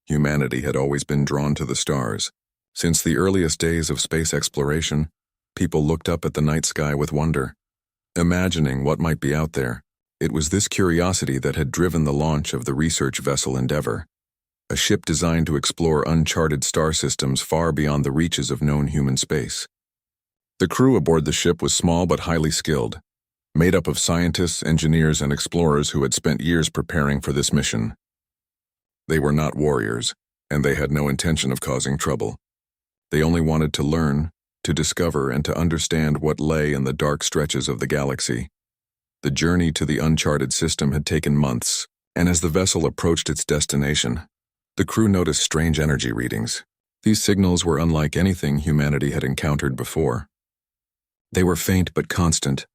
humanity had always been drawn to the stars. Since the earliest days of space exploration, people looked up at the night sky with wonder, imagining what might be out there. It was this curiosity that had driven the launch of the research vessel Endeavour, a ship designed to explore uncharted star systems far beyond the reaches of known human space. The crew aboard the ship was small but highly skilled, made up of scientists, engineers, and explorers who had spent years preparing for this mission. They were not warriors, and they had no intention of causing trouble. They only wanted to learn, to discover, and to understand what lay in the dark stretches of the galaxy. The journey to the uncharted system had taken months, and as the vessel approached its destination, the crew noticed strange energy readings. These signals were unlike anything humanity had encountered before. They were faint but constant,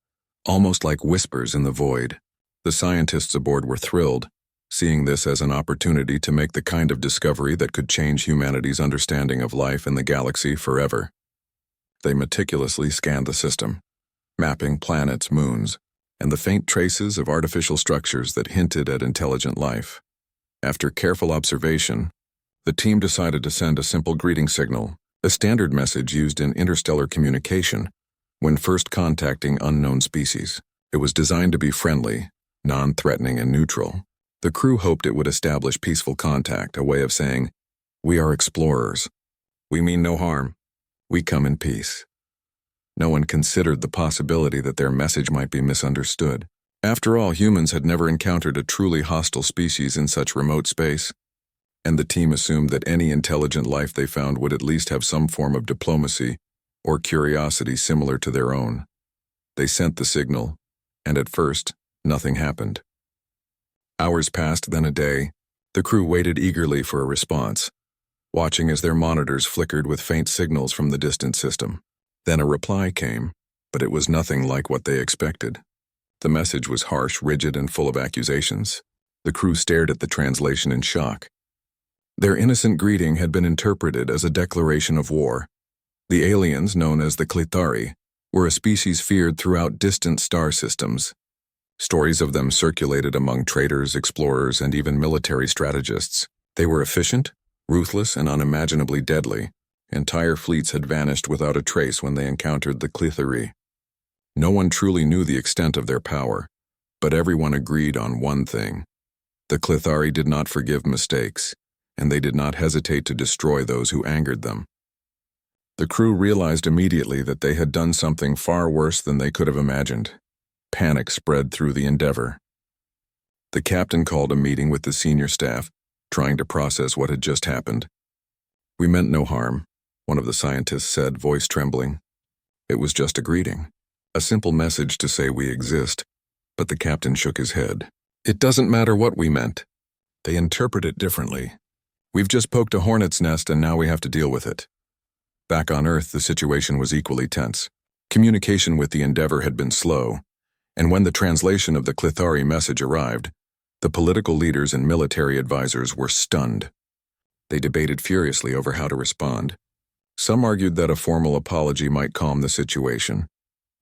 almost like whispers in the void. The scientists aboard were thrilled, seeing this as an opportunity to make the kind of discovery that could change humanity's understanding of life in the galaxy forever. They meticulously scanned the system, mapping planets, moons, and the faint traces of artificial structures that hinted at intelligent life. After careful observation, the team decided to send a simple greeting signal, a standard message used in interstellar communication when first contacting unknown species. It was designed to be friendly, non-threatening, and neutral. The crew hoped it would establish peaceful contact, a way of saying, "We are explorers. We mean no harm. We come in peace." No one considered the possibility that their message might be misunderstood. After all, humans had never encountered a truly hostile species in such remote space, and the team assumed that any intelligent life they found would at least have some form of diplomacy or curiosity similar to their own. They sent the signal, and at first, nothing happened. Hours passed, then a day. The crew waited eagerly for a response, watching as their monitors flickered with faint signals from the distant system. Then a reply came, but it was nothing like what they expected. The message was harsh, rigid, and full of accusations. The crew stared at the translation in shock. Their innocent greeting had been interpreted as a declaration of war. The aliens, known as the Clithari, were a species feared throughout distant star systems. Stories of them circulated among traders, explorers, and even military strategists. They were efficient, ruthless, and unimaginably deadly. Entire fleets had vanished without a trace when they encountered the Clithari. No one truly knew the extent of their power, but everyone agreed on one thing. The Clithari did not forgive mistakes, and they did not hesitate to destroy those who angered them. The crew realized immediately that they had done something far worse than they could have imagined. Panic spread through the Endeavour. The captain called a meeting with the senior staff, trying to process what had just happened. "We meant no harm," one of the scientists said, voice trembling. "It was just a greeting, a simple message to say we exist." But the captain shook his head. "It doesn't matter what we meant. They interpret it differently. We've just poked a hornet's nest and now we have to deal with it." Back on Earth, the situation was equally tense. Communication with the Endeavour had been slow, and when the translation of the Clithari message arrived, the political leaders and military advisors were stunned. They debated furiously over how to respond. Some argued that a formal apology might calm the situation,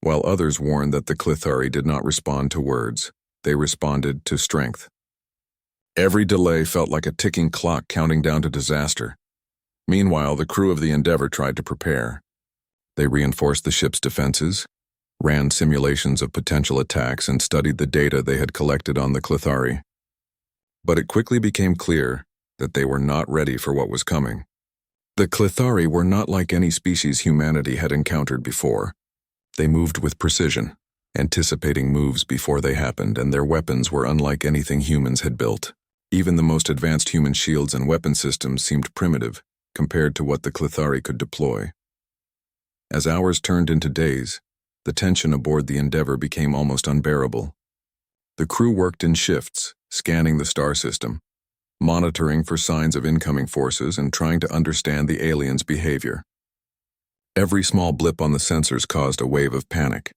while others warned that the Clithari did not respond to words. They responded to strength. Every delay felt like a ticking clock counting down to disaster. Meanwhile, the crew of the Endeavour tried to prepare. They reinforced the ship's defenses, ran simulations of potential attacks, and studied the data they had collected on the Clithari. But it quickly became clear that they were not ready for what was coming. The Clithari were not like any species humanity had encountered before. They moved with precision, anticipating moves before they happened, and their weapons were unlike anything humans had built. Even the most advanced human shields and weapon systems seemed primitive compared to what the Clithari could deploy. As hours turned into days, the tension aboard the Endeavour became almost unbearable. The crew worked in shifts, scanning the star system, monitoring for signs of incoming forces and trying to understand the aliens' behavior. Every small blip on the sensors caused a wave of panic.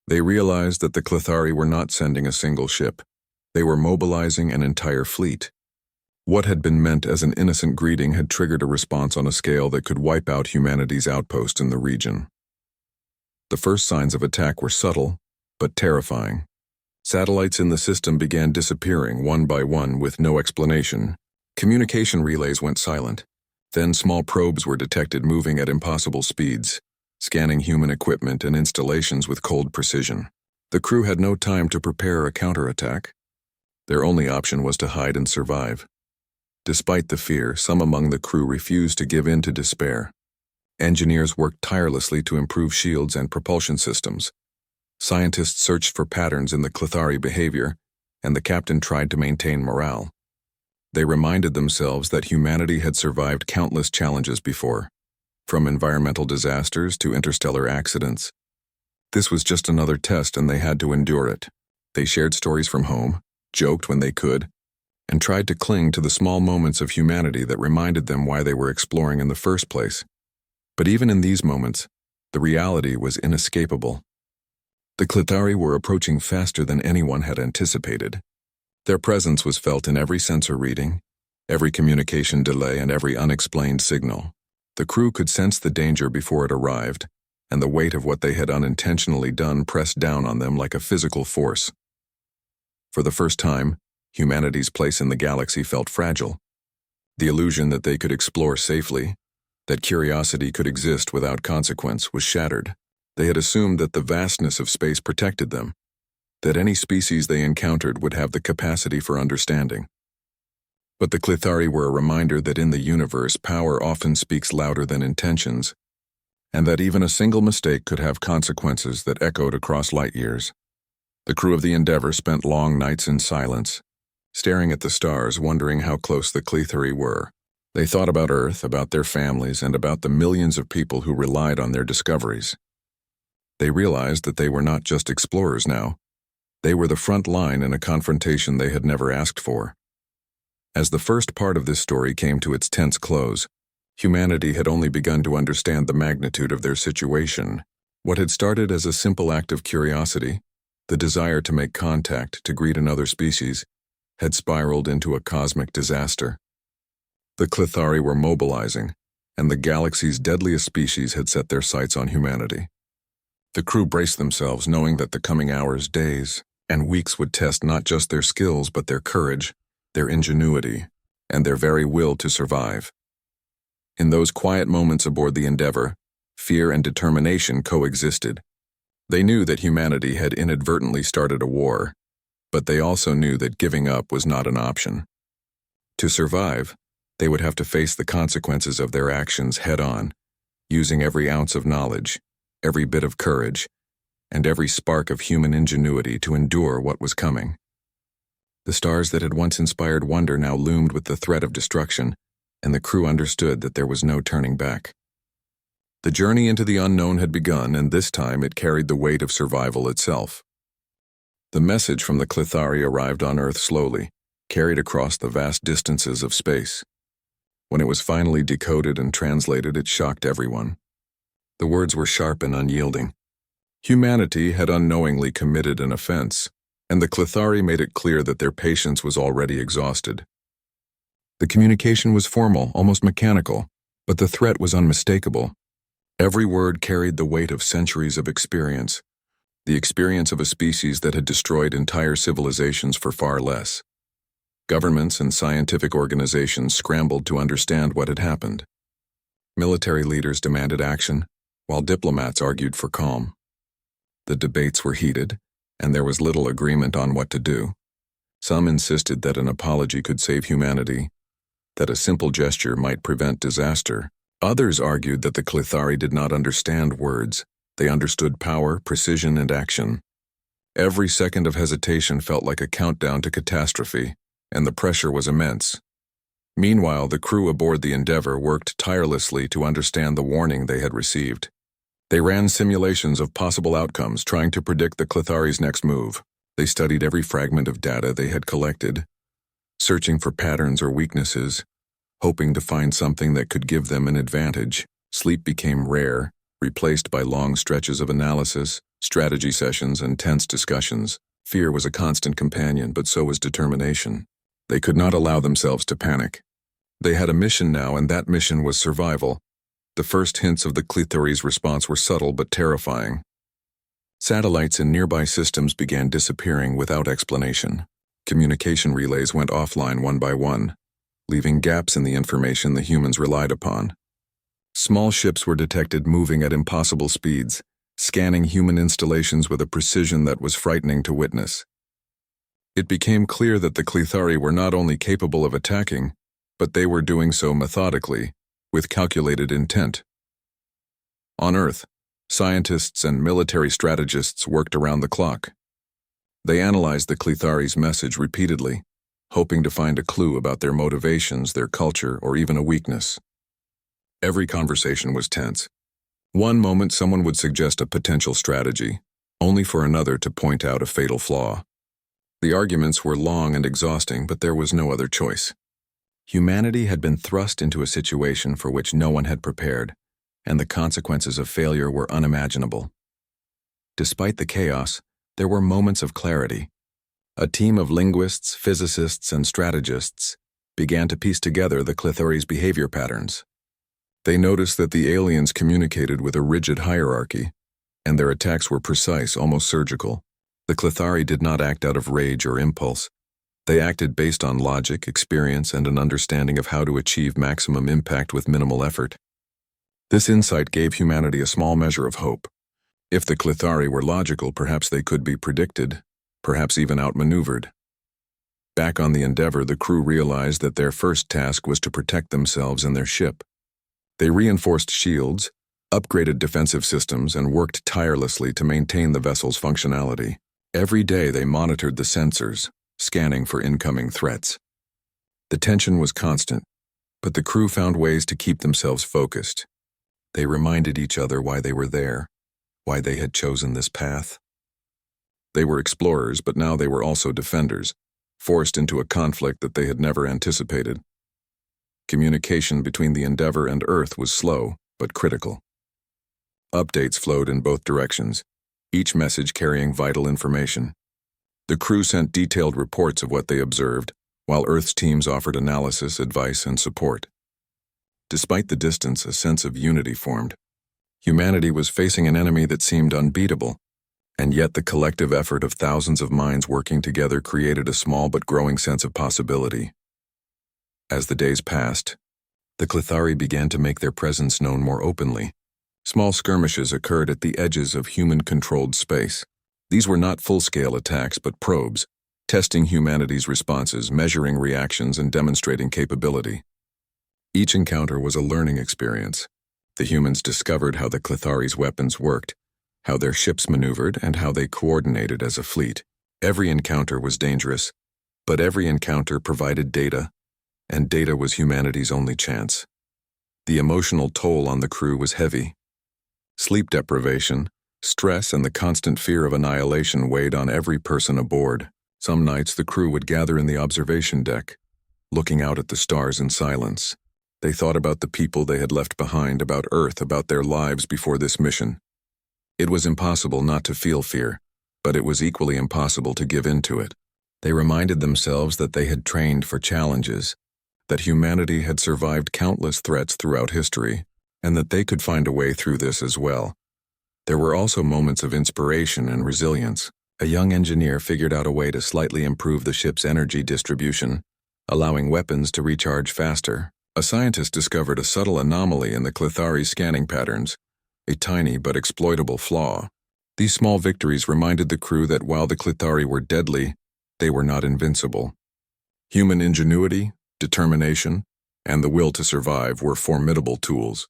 They realized that the Clithari were not sending a single ship. They were mobilizing an entire fleet. What had been meant as an innocent greeting had triggered a response on a scale that could wipe out humanity's outpost in the region. The first signs of attack were subtle, but terrifying. Satellites in the system began disappearing one by one with no explanation, Communication relays went silent. Then small probes were detected moving at impossible speeds, scanning human equipment and installations with cold precision. The crew had no time to prepare a counterattack. Their only option was to hide and survive. Despite the fear, some among the crew refused to give in to despair. Engineers worked tirelessly to improve shields and propulsion systems. Scientists searched for patterns in the Clethari behavior, and the captain tried to maintain morale. They reminded themselves that humanity had survived countless challenges before, from environmental disasters to interstellar accidents. This was just another test, and they had to endure it. They shared stories from home, joked when they could, and tried to cling to the small moments of humanity that reminded them why they were exploring in the first place. But even in these moments, the reality was inescapable. The Clethari were approaching faster than anyone had anticipated. Their presence was felt in every sensor reading, every communication delay, and every unexplained signal. The crew could sense the danger before it arrived, and the weight of what they had unintentionally done pressed down on them like a physical force. For the first time, humanity's place in the galaxy felt fragile. The illusion that they could explore safely, that curiosity could exist without consequence, was shattered. They had assumed that the vastness of space protected them, that any species they encountered would have the capacity for understanding. But the Clethari were a reminder that in the universe, power often speaks louder than intentions, and that even a single mistake could have consequences that echoed across light years. The crew of the Endeavour spent long nights in silence, staring at the stars, wondering how close the Clethari were. They thought about Earth, about their families, and about the millions of people who relied on their discoveries. They realized that they were not just explorers now. They were the front line in a confrontation they had never asked for. As the first part of this story came to its tense close, humanity had only begun to understand the magnitude of their situation. What had started as a simple act of curiosity, the desire to make contact, to greet another species, had spiraled into a cosmic disaster. The Clethari were mobilizing, and the galaxy's deadliest species had set their sights on humanity. The crew braced themselves, knowing that the coming hours, days, and weeks would test not just their skills but their courage, their ingenuity, and their very will to survive. In those quiet moments aboard the Endeavour, fear and determination coexisted. They knew that humanity had inadvertently started a war, but they also knew that giving up was not an option. To survive, they would have to face the consequences of their actions head-on, using every ounce of knowledge, every bit of courage, and every spark of human ingenuity to endure what was coming. The stars that had once inspired wonder now loomed with the threat of destruction, and the crew understood that there was no turning back. The journey into the unknown had begun, and this time it carried the weight of survival itself. The message from the Clethari arrived on Earth slowly, carried across the vast distances of space. When it was finally decoded and translated, it shocked everyone. The words were sharp and unyielding. Humanity had unknowingly committed an offense, and the Clethari made it clear that their patience was already exhausted. The communication was formal, almost mechanical, but the threat was unmistakable. Every word carried the weight of centuries of experience, the experience of a species that had destroyed entire civilizations for far less. Governments and scientific organizations scrambled to understand what had happened. Military leaders demanded action, while diplomats argued for calm. The debates were heated, and there was little agreement on what to do. Some insisted that an apology could save humanity, that a simple gesture might prevent disaster. Others argued that the Clethari did not understand words. They understood power, precision, and action. Every second of hesitation felt like a countdown to catastrophe, and the pressure was immense. Meanwhile, the crew aboard the Endeavour worked tirelessly to understand the warning they had received. They ran simulations of possible outcomes, trying to predict the Clethari's next move. They studied every fragment of data they had collected, searching for patterns or weaknesses, hoping to find something that could give them an advantage. Sleep became rare, replaced by long stretches of analysis, strategy sessions, and tense discussions. Fear was a constant companion, but so was determination. They could not allow themselves to panic. They had a mission now, and that mission was survival. The first hints of the Clethari's response were subtle but terrifying. Satellites in nearby systems began disappearing without explanation. Communication relays went offline one by one. leaving gaps in the information the humans relied upon. Small ships were detected moving at impossible speeds, scanning human installations with a precision that was frightening to witness. It became clear that the Clethari were not only capable of attacking, but they were doing so methodically, with calculated intent. On Earth, scientists and military strategists worked around the clock. They analyzed the Clethari's message repeatedly, hoping to find a clue about their motivations, their culture, or even a weakness. Every conversation was tense. One moment someone would suggest a potential strategy, only for another to point out a fatal flaw. The arguments were long and exhausting, but there was no other choice. Humanity had been thrust into a situation for which no one had prepared, and the consequences of failure were unimaginable. Despite the chaos, there were moments of clarity. A team of linguists, physicists, and strategists began to piece together the Clethari's behavior patterns. They noticed that the aliens communicated with a rigid hierarchy, and their attacks were precise, almost surgical. The Clethari did not act out of rage or impulse. They acted based on logic, experience, and an understanding of how to achieve maximum impact with minimal effort. This insight gave humanity a small measure of hope. If the Clethari were logical, perhaps they could be predicted, perhaps even outmaneuvered. Back on the Endeavor, the crew realized that their first task was to protect themselves and their ship. They reinforced shields, upgraded defensive systems, and worked tirelessly to maintain the vessel's functionality. Every day they monitored the sensors, scanning for incoming threats. The tension was constant, but the crew found ways to keep themselves focused. They reminded each other why they were there, why they had chosen this path. They were explorers, but now they were also defenders, forced into a conflict that they had never anticipated. Communication between the Endeavor and Earth was slow, but critical. Updates flowed in both directions, each message carrying vital information. The crew sent detailed reports of what they observed, while Earth's teams offered analysis, advice, and support. Despite the distance, a sense of unity formed. Humanity was facing an enemy that seemed unbeatable, and yet the collective effort of thousands of minds working together created a small but growing sense of possibility. As the days passed, the Clethari began to make their presence known more openly. Small skirmishes occurred at the edges of human-controlled space. These were not full-scale attacks, but probes, testing humanity's responses, measuring reactions, and demonstrating capability. Each encounter was a learning experience. The humans discovered how the Clethari's weapons worked, how their ships maneuvered, and how they coordinated as a fleet. Every encounter was dangerous, but every encounter provided data, and data was humanity's only chance. The emotional toll on the crew was heavy. Sleep deprivation, stress, and the constant fear of annihilation weighed on every person aboard. Some nights the crew would gather in the observation deck, looking out at the stars in silence. They thought about the people they had left behind, about Earth, about their lives before this mission. It was impossible not to feel fear, but it was equally impossible to give in to it. They reminded themselves that they had trained for challenges, that humanity had survived countless threats throughout history, and that they could find a way through this as well. There were also moments of inspiration and resilience. A young engineer figured out a way to slightly improve the ship's energy distribution, allowing weapons to recharge faster. A scientist discovered a subtle anomaly in the Clethari's scanning patterns, a tiny but exploitable flaw. These small victories reminded the crew that while the Clethari were deadly, they were not invincible. Human ingenuity, determination, and the will to survive were formidable tools,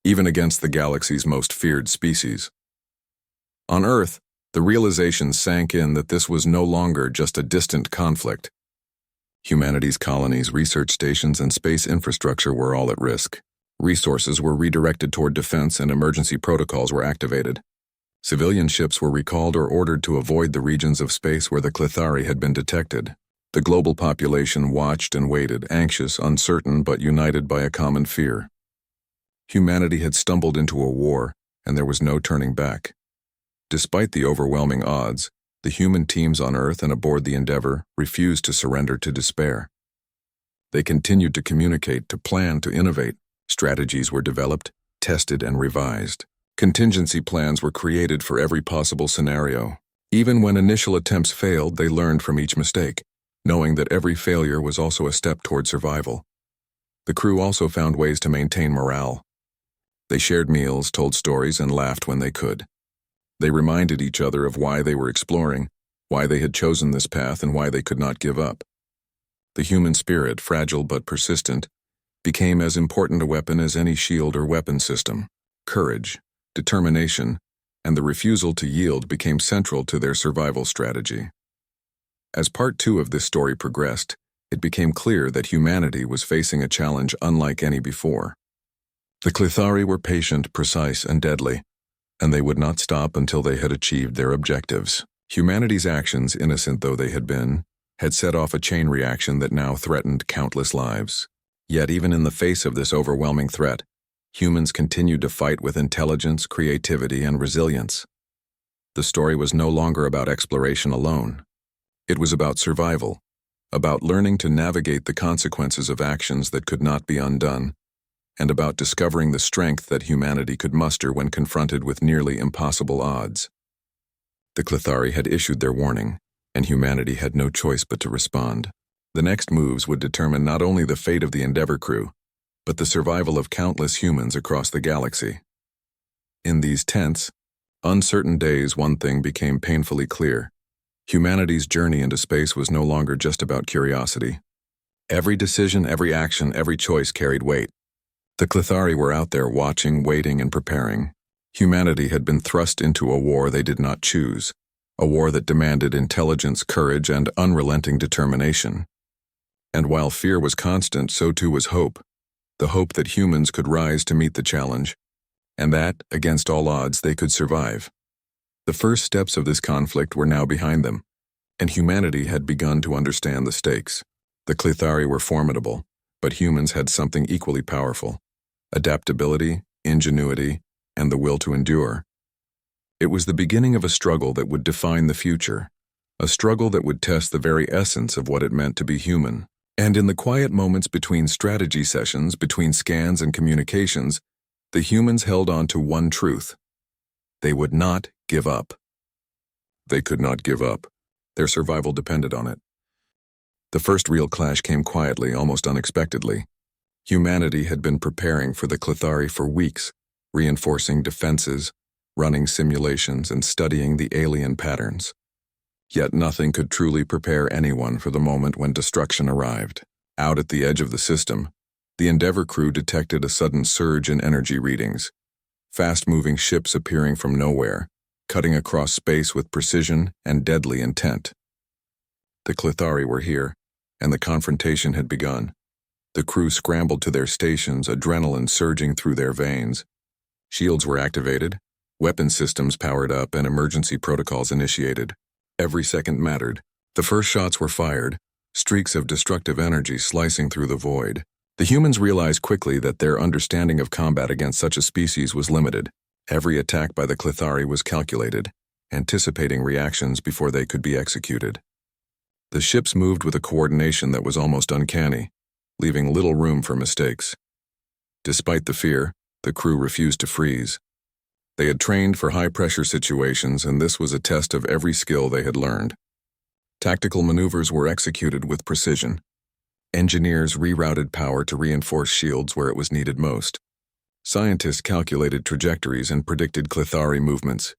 even against the galaxy's most feared species. On Earth, the realization sank in that this was no longer just a distant conflict. Humanity's colonies, research stations, and space infrastructure were all at risk. Resources were redirected toward defense and emergency protocols were activated. Civilian ships were recalled or ordered to avoid the regions of space where the Clethari had been detected. The global population watched and waited, anxious, uncertain, but united by a common fear. Humanity had stumbled into a war, and there was no turning back. Despite the overwhelming odds, the human teams on Earth and aboard the Endeavor refused to surrender to despair. They continued to communicate, to plan, to innovate. Strategies were developed, tested, and revised. Contingency plans were created for every possible scenario. Even when initial attempts failed, they learned from each mistake. knowing that every failure was also a step toward survival. The crew also found ways to maintain morale. They shared meals, told stories, and laughed when they could. They reminded each other of why they were exploring, why they had chosen this path, and why they could not give up. The human spirit, fragile but persistent, became as important a weapon as any shield or weapon system. Courage, determination, and the refusal to yield became central to their survival strategy. As part 2 of this story progressed, it became clear that humanity was facing a challenge unlike any before. The Clethari were patient, precise, and deadly, and they would not stop until they had achieved their objectives. Humanity's actions, innocent though they had been, had set off a chain reaction that now threatened countless lives. Yet even in the face of this overwhelming threat, humans continued to fight with intelligence, creativity, and resilience. The story was no longer about exploration alone. It was about survival, about learning to navigate the consequences of actions that could not be undone, and about discovering the strength that humanity could muster when confronted with nearly impossible odds. The Clethari had issued their warning, and humanity had no choice but to respond. The next moves would determine not only the fate of the Endeavour crew, but the survival of countless humans across the galaxy. In these tense, uncertain days, one thing became painfully clear. Humanity's journey into space was no longer just about curiosity. Every decision, every action, every choice carried weight. The Clethari were out there watching, waiting, and preparing. Humanity had been thrust into a war they did not choose, a war that demanded intelligence, courage, and unrelenting determination. And while fear was constant, so too was hope. The hope that humans could rise to meet the challenge, and that, against all odds, they could survive. The first steps of this conflict were now behind them, and humanity had begun to understand the stakes. The Clethari were formidable, but humans had something equally powerful: adaptability, ingenuity, and the will to endure. It was the beginning of a struggle that would define the future, a struggle that would test the very essence of what it meant to be human. And in the quiet moments between strategy sessions, between scans and communications, the humans held on to one truth: they would not give up. They could not give up. Their survival depended on it. The first real clash came quietly, almost unexpectedly. Humanity had been preparing for the Clethari for weeks, reinforcing defenses, running simulations, and studying the alien patterns. Yet nothing could truly prepare anyone for the moment when destruction arrived. Out at the edge of the system, the Endeavour crew detected a sudden surge in energy readings. Fast-moving ships appearing from nowhere, cutting across space with precision and deadly intent. The Clethari were here, and the confrontation had begun. The crew scrambled to their stations, adrenaline surging through their veins. Shields were activated, weapon systems powered up, and emergency protocols initiated. Every second mattered. The first shots were fired, streaks of destructive energy slicing through the void. The humans realized quickly that their understanding of combat against such a species was limited. Every attack by the Clethari was calculated, anticipating reactions before they could be executed. The ships moved with a coordination that was almost uncanny, leaving little room for mistakes. Despite the fear, the crew refused to freeze. They had trained for high-pressure situations, and this was a test of every skill they had learned. Tactical maneuvers were executed with precision. Engineers rerouted power to reinforce shields where it was needed most. Scientists calculated trajectories and predicted Clethari movements,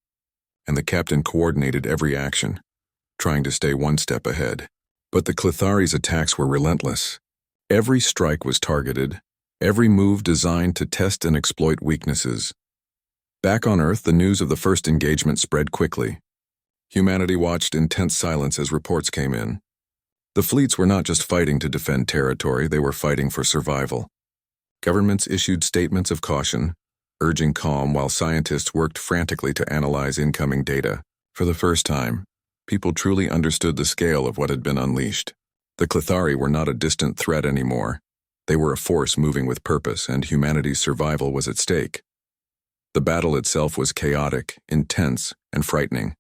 and the captain coordinated every action, trying to stay one step ahead. But the Clethari's attacks were relentless. Every strike was targeted, every move designed to test and exploit weaknesses. Back on Earth, the news of the first engagement spread quickly. Humanity watched in tense silence as reports came in. The fleets were not just fighting to defend territory, they were fighting for survival. Governments issued statements of caution, urging calm while scientists worked frantically to analyze incoming data. For the first time, people truly understood the scale of what had been unleashed. The Clethari were not a distant threat anymore. They were a force moving with purpose, and humanity's survival was at stake. The battle itself was chaotic, intense, and frightening.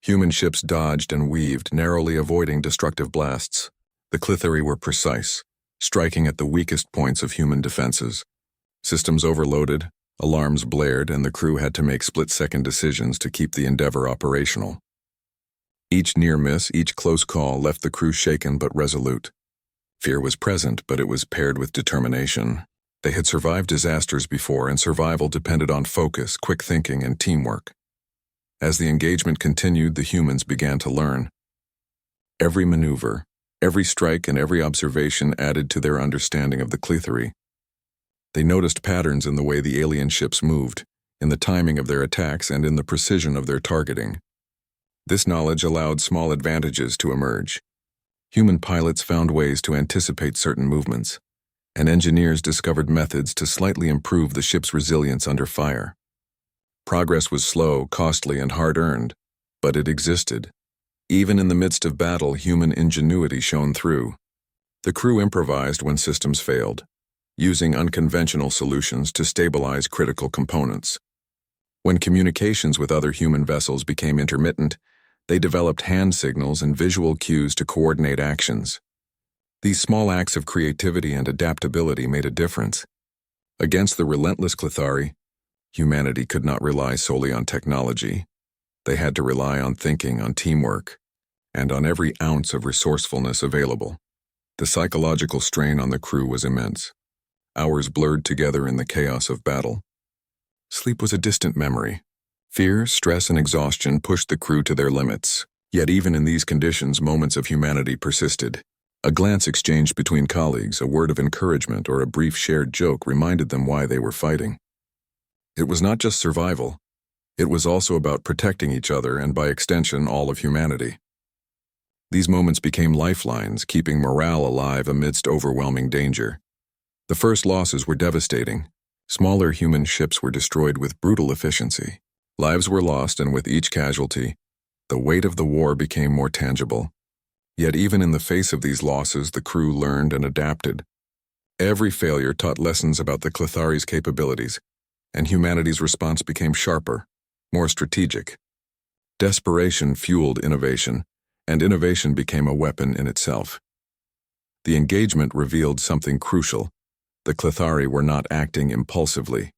Human ships dodged and weaved, narrowly avoiding destructive blasts. The Clethari were precise, striking at the weakest points of human defenses. Systems overloaded, alarms blared, and the crew had to make split-second decisions to keep the Endeavour operational. Each near miss, each close call left the crew shaken but resolute. Fear was present, but it was paired with determination. They had survived disasters before, and survival depended on focus, quick thinking, and teamwork. As the engagement continued, the humans began to learn. Every maneuver, every strike, and every observation added to their understanding of the Clethari. They noticed patterns in the way the alien ships moved, in the timing of their attacks, and in the precision of their targeting. This knowledge allowed small advantages to emerge. Human pilots found ways to anticipate certain movements, and engineers discovered methods to slightly improve the ship's resilience under fire. Progress was slow, costly, and hard-earned, but it existed. Even in the midst of battle, human ingenuity shone through. The crew improvised when systems failed, using unconventional solutions to stabilize critical components. When communications with other human vessels became intermittent, they developed hand signals and visual cues to coordinate actions. These small acts of creativity and adaptability made a difference. Against the relentless Clethari, humanity could not rely solely on technology. They had to rely on thinking, on teamwork, and on every ounce of resourcefulness available. The psychological strain on the crew was immense. Hours blurred together in the chaos of battle. Sleep was a distant memory. Fear, stress, and exhaustion pushed the crew to their limits. Yet even in these conditions, moments of humanity persisted. A glance exchanged between colleagues, a word of encouragement, or a brief shared joke reminded them why they were fighting. It was not just survival. It was also about protecting each other and, by extension, all of humanity. These moments became lifelines, keeping morale alive amidst overwhelming danger. The first losses were devastating. Smaller human ships were destroyed with brutal efficiency. Lives were lost, and with each casualty, the weight of the war became more tangible. Yet even in the face of these losses, the crew learned and adapted. Every failure taught lessons about the Clethari's capabilities, and humanity's response became sharper, more strategic. Desperation fueled innovation, and innovation became a weapon in itself. The engagement revealed something crucial. The Clethari were not acting impulsively.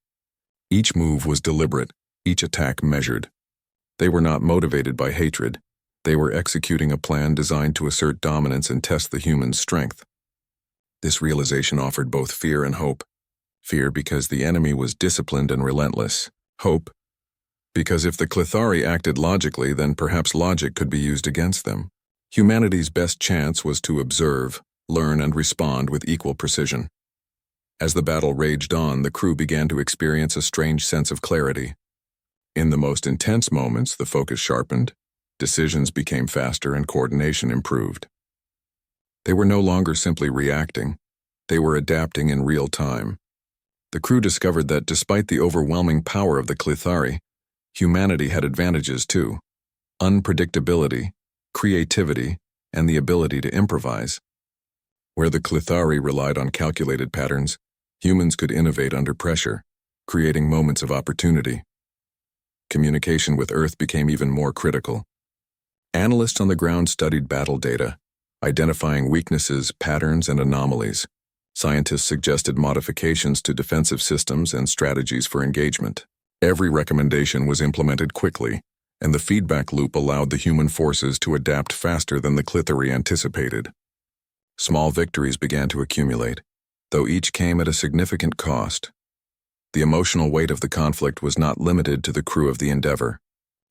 Each move was deliberate, each attack measured. They were not motivated by hatred. They were executing a plan designed to assert dominance and test the human's strength. This realization offered both fear and hope. Fear because the enemy was disciplined and relentless. Hope because if the Clethari acted logically, then perhaps logic could be used against them. Humanity's best chance was to observe, learn, and respond with equal precision. As the battle raged on, the crew began to experience a strange sense of clarity. In the most intense moments, the focus sharpened, decisions became faster, and coordination improved. They were no longer simply reacting. They were adapting in real time. The crew discovered that despite the overwhelming power of the Clethari, humanity had advantages too: unpredictability, creativity, and the ability to improvise. Where the Clethari relied on calculated patterns, humans could innovate under pressure, creating moments of opportunity. Communication with Earth became even more critical. Analysts on the ground studied battle data, identifying weaknesses, patterns, and anomalies. Scientists suggested modifications to defensive systems and strategies for engagement. Every recommendation was implemented quickly, and the feedback loop allowed the human forces to adapt faster than the Clethari anticipated. Small victories began to accumulate, though each came at a significant cost. The emotional weight of the conflict was not limited to the crew of the Endeavor.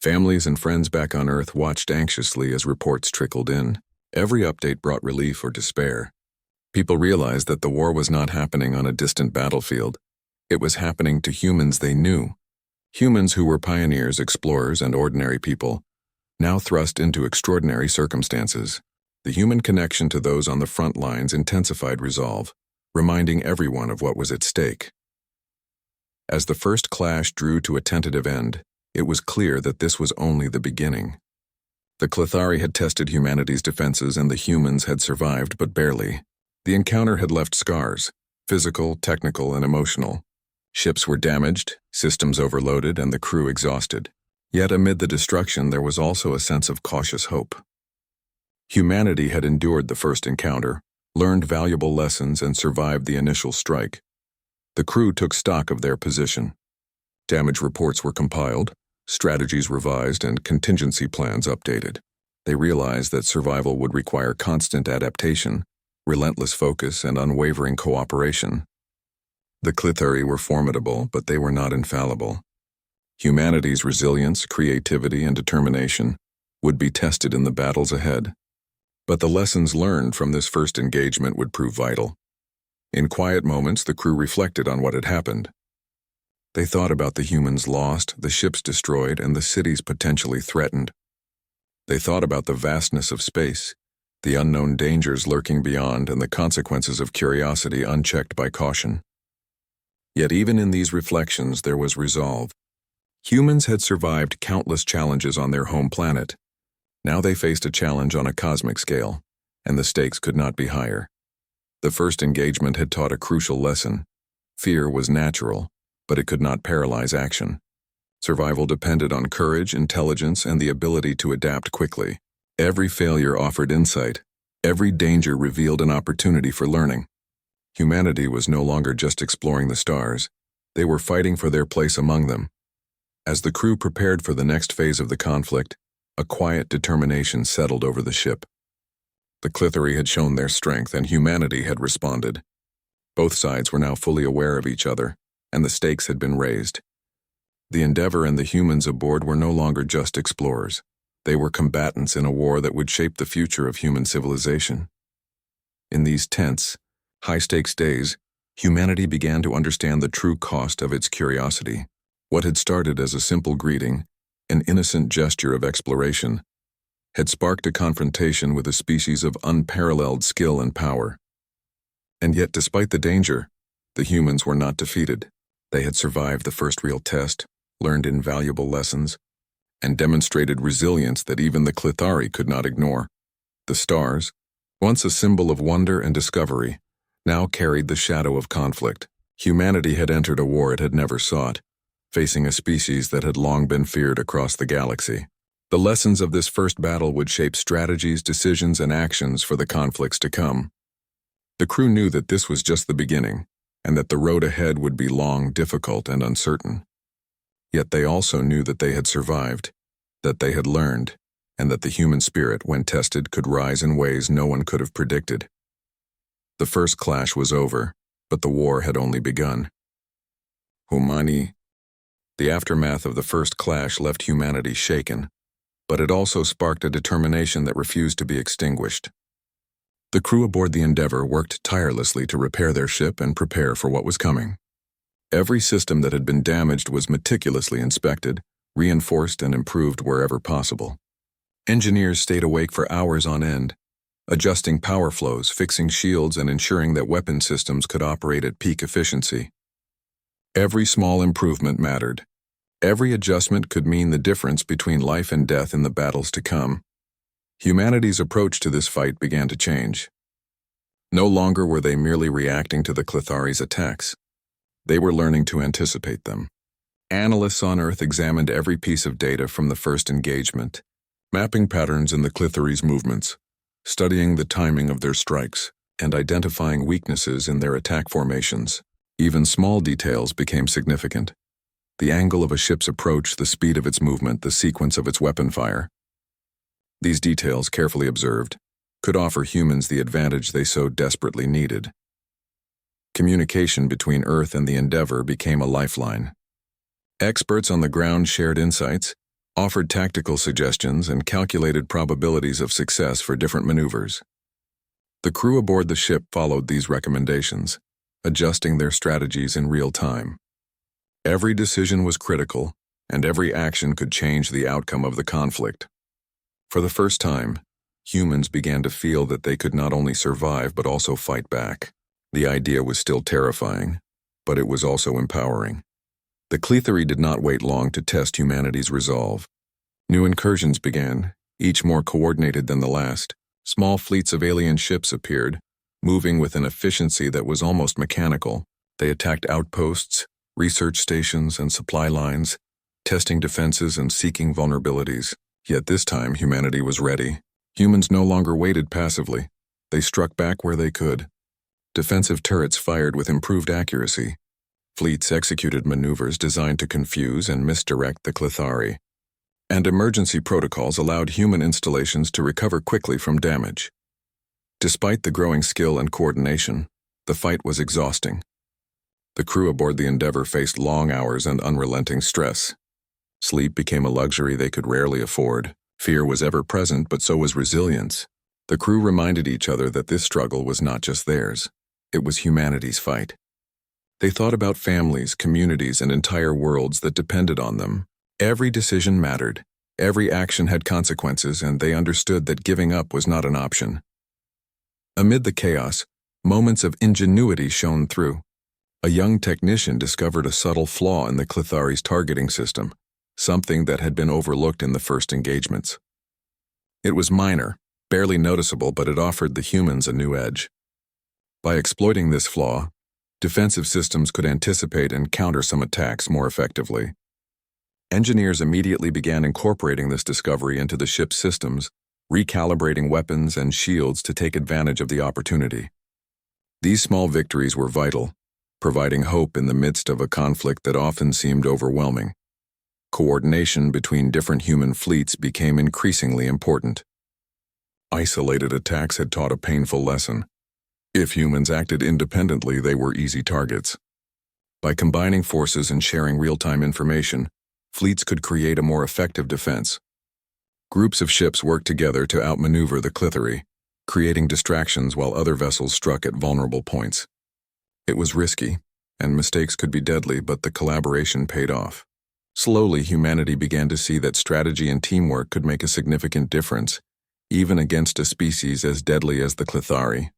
Families and friends back on Earth watched anxiously as reports trickled in. Every update brought relief or despair. People realized that the war was not happening on a distant battlefield. It was happening to humans they knew. Humans who were pioneers, explorers, and ordinary people, now thrust into extraordinary circumstances. The human connection to those on the front lines intensified resolve, reminding everyone of what was at stake. As the first clash drew to a tentative end, it was clear that this was only the beginning. The Clethari had tested humanity's defenses, and the humans had survived, but barely. The encounter had left scars, physical, technical, and emotional. Ships were damaged, systems overloaded, and the crew exhausted. Yet amid the destruction, there was also a sense of cautious hope. Humanity had endured the first encounter, learned valuable lessons, and survived the initial strike. The crew took stock of their position. Damage reports were compiled, strategies revised, and contingency plans updated. They realized that survival would require constant adaptation, relentless focus, and unwavering cooperation. The Clithari were formidable, but they were not infallible. Humanity's resilience, creativity, and determination would be tested in the battles ahead. But the lessons learned from this first engagement would prove vital. In quiet moments, the crew reflected on what had happened. They thought about the humans lost, the ships destroyed, and the cities potentially threatened. They thought about the vastness of space, the unknown dangers lurking beyond, and the consequences of curiosity unchecked by caution. Yet even in these reflections, there was resolve. Humans had survived countless challenges on their home planet. Now they faced a challenge on a cosmic scale, and the stakes could not be higher. The first engagement had taught a crucial lesson. Fear was natural, but it could not paralyze action. Survival depended on courage, intelligence, and the ability to adapt quickly. Every failure offered insight. Every danger revealed an opportunity for learning. Humanity was no longer just exploring the stars. They were fighting for their place among them. As the crew prepared for the next phase of the conflict, a quiet determination settled over the ship. The Clithari had shown their strength, and humanity had responded. Both sides were now fully aware of each other, and the stakes had been raised. The Endeavor and the humans aboard were no longer just explorers. They were combatants in a war that would shape the future of human civilization. In these tense, high-stakes days, humanity began to understand the true cost of its curiosity. What had started as a simple greeting, an innocent gesture of exploration, had sparked a confrontation with a species of unparalleled skill and power. And yet, despite the danger, the humans were not defeated. They had survived the first real test, learned invaluable lessons, and demonstrated resilience that even the Clithari could not ignore. The stars, once a symbol of wonder and discovery, now carried the shadow of conflict. Humanity had entered a war it had never sought, facing a species that had long been feared across the galaxy. The lessons of this first battle would shape strategies, decisions, and actions for the conflicts to come. The crew knew that this was just the beginning, and that the road ahead would be long, difficult, and uncertain. Yet they also knew that they had survived, that they had learned, and that the human spirit, when tested, could rise in ways no one could have predicted. The first clash was over, but the war had only begun. Humani. The aftermath of the first clash left humanity shaken, but it also sparked a determination that refused to be extinguished. The crew aboard the Endeavor worked tirelessly to repair their ship and prepare for what was coming. Every system that had been damaged was meticulously inspected, reinforced, and improved wherever possible. Engineers stayed awake for hours on end, adjusting power flows, fixing shields, and ensuring that weapon systems could operate at peak efficiency. Every small improvement mattered. Every adjustment could mean the difference between life and death in the battles to come. Humanity's approach to this fight began to change. No longer were they merely reacting to the Clithari's attacks. They were learning to anticipate them. Analysts on Earth examined every piece of data from the first engagement, mapping patterns in the Clithari's movements, studying the timing of their strikes, and identifying weaknesses in their attack formations. Even small details became significant. The angle of a ship's approach, the speed of its movement, the sequence of its weapon fire. These details, carefully observed, could offer humans the advantage they so desperately needed. Communication between Earth and the Endeavor became a lifeline. Experts on the ground shared insights, offered tactical suggestions, and calculated probabilities of success for different maneuvers. The crew aboard the ship followed these recommendations, adjusting their strategies in real time. Every decision was critical, and every action could change the outcome of the conflict. For the first time, humans began to feel that they could not only survive but also fight back. The idea was still terrifying, but it was also empowering. The Clithari did not wait long to test humanity's resolve. New incursions began, each more coordinated than the last. Small fleets of alien ships appeared, moving with an efficiency that was almost mechanical. They attacked outposts, research stations, and supply lines, testing defenses and seeking vulnerabilities. Yet this time, humanity was ready. Humans no longer waited passively. They struck back where they could. Defensive turrets fired with improved accuracy. Fleets executed maneuvers designed to confuse and misdirect the Clithari. and emergency protocols allowed human installations to recover quickly from damage. Despite the growing skill and coordination, the fight was exhausting. The crew aboard the Endeavour faced long hours and unrelenting stress. Sleep became a luxury they could rarely afford. Fear was ever present, but so was resilience. The crew reminded each other that this struggle was not just theirs. It was humanity's fight. They thought about families, communities, and entire worlds that depended on them. Every decision mattered. Every action had consequences, and they understood that giving up was not an option. Amid the chaos, moments of ingenuity shone through. A young technician discovered a subtle flaw in the Clethari's targeting system, something that had been overlooked in the first engagements. It was minor, barely noticeable, but it offered the humans a new edge. By exploiting this flaw, defensive systems could anticipate and counter some attacks more effectively. Engineers immediately began incorporating this discovery into the ship's systems, recalibrating weapons and shields to take advantage of the opportunity. These small victories were vital, providing hope in the midst of a conflict that often seemed overwhelming. Coordination between different human fleets became increasingly important. Isolated attacks had taught a painful lesson. If humans acted independently, they were easy targets. By combining forces and sharing real-time information, fleets could create a more effective defense. Groups of ships worked together to outmaneuver the Clethari, creating distractions while other vessels struck at vulnerable points. It was risky, and mistakes could be deadly, but the collaboration paid off. Slowly, humanity began to see that strategy and teamwork could make a significant difference, even against a species as deadly as the Clethari.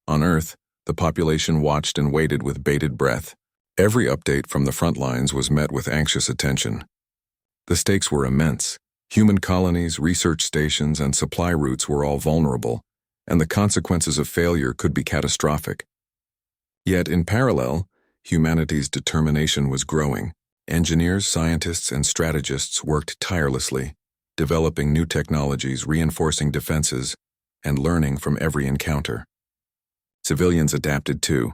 On Earth, the population watched and waited with bated breath. Every update from the front lines was met with anxious attention. The stakes were immense. Human colonies, research stations, and supply routes were all vulnerable, and the consequences of failure could be catastrophic. Yet, in parallel, humanity's determination was growing. Engineers, scientists, and strategists worked tirelessly, developing new technologies, reinforcing defenses, and learning from every encounter. Civilians adapted too,